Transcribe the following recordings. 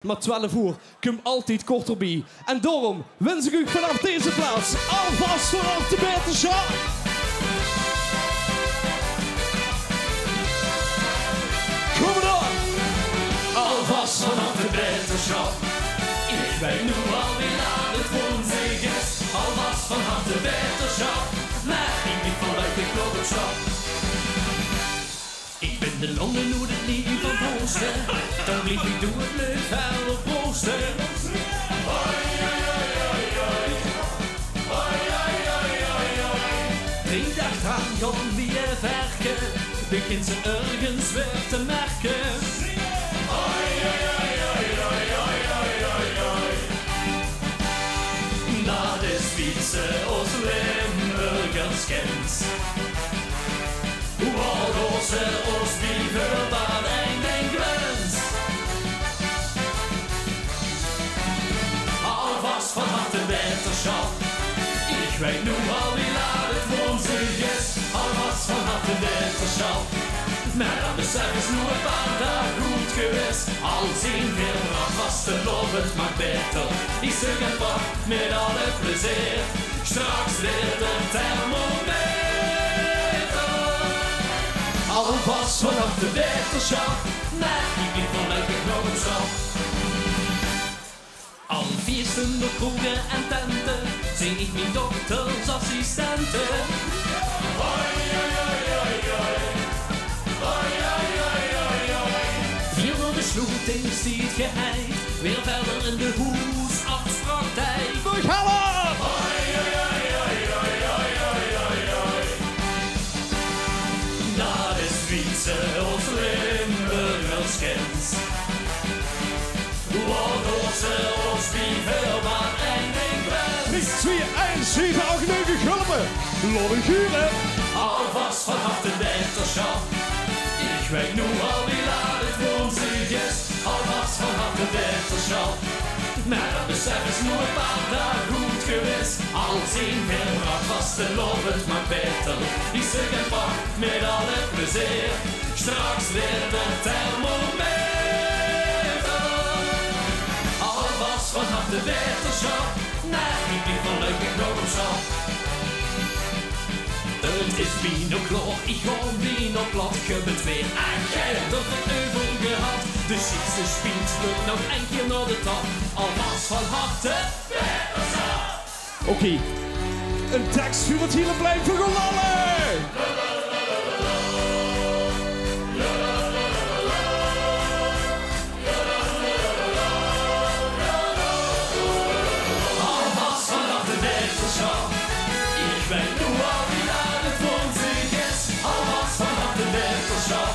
Maar 12 uur komt altijd korter bij. En daarom wens ik u vanaf deze plaats alvast vanaf de beterschap. Kom dan! Alvast vanaf de beterschap. Ik weet nu alweer aan het woensdag is. Alvast vanaf de beterschap. Maar ik niet vanuit de klokkenstap. Ik ben de longen hoe het lief van Boosten. Dan liep ik doe het leuk wel op Boosten. Hoi, hoi, hoi, hoi, hoi. Hoi, hoi, hoi, hoi, hoi. 3 dagen aan gaan weer werken. Begint ze ergens weer te merken. Hoi, hoi, hoi, hoi, hoi, hoi, hoi, hoi, hoi. Dat is fietsen als Limburgers kent. Waldoze ons liever waar en grens. Alvast vanaf de beterschap. Ik weet nu al wie laat het woensdag is. Alvast vanaf de beterschap. Maar dan besef is nu een paar dagen goed geweest. Al zien veel nog vast te lopen, het mag beter. Ik zeg het maar met alle plezier. Straks weer de thermometer. Alvast vanaf de beterschap, maar ik ben vanuit de klokkenstap. Al feesten door kroegen en tenten, zing ik mijn dochters assistenten. Hoi, hoi, hoi, hoi, hoi. Hoi, hoi, hoi, hoi, hoi. Vier door de sluiting stiet geheid, weer verder in de hoesafspraktijk. We gaan er! Hoi, hoi, hoi, hoi, hoi, hoi, hoi, hoi, hoi. Dat is fietsen als Limburgers kent. Waldoze als Bievelbaan en grens. 3, 2, 1, 7, 8, 9, gulpen! Lodden guren! Alvast vanaf de beterschap. Ik weet nu al wie laat het woensdag is. Alvast vanaf de beterschap. Maar dat besef is nu een paar dagen goed geweest. Al zien veel maar vast te lopen, het mag beter. Ik zeg het maar met alle plezier. Straks weer de thermometer. Alvast vanaf de beterschap. Nee, ik ben vanuit de klokkenstap. Het is bienoklok, ik ga bienoklok. Je bent weer aan jij hebt er een euvel gehad. De ziekste spiet loopt nog een keer naar de top. Alvast van harte beterschap. Oké, een tekst voor het hele plein voor Golallen! Alvast vanaf de beterschap. Ik weet nu al wie laat het woensdag is. Alvast vanaf de beterschap.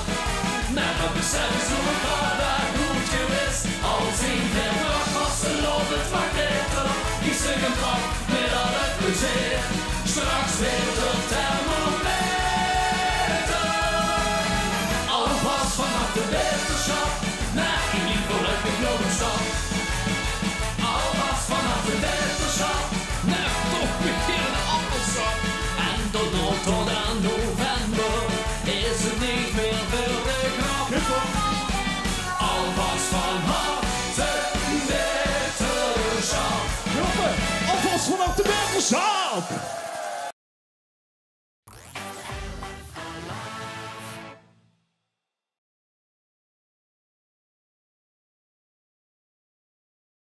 Maar dat besef is hoe een paar dagen goed geweest. Al zien veel nog vast te lopen, het mag beter. Ik zeg een pak met alle plezier. Straks weer de thermometer. Alvast vanaf de beterschap. Maar ik liep vooruit de klokkenstap. Alvast vanaf de beterschap. Nou, toch weer een appelsap! En tot aan november is het niet meer veel te knap. Alvast van harte beterschap. Alvast vanaf de beterschap!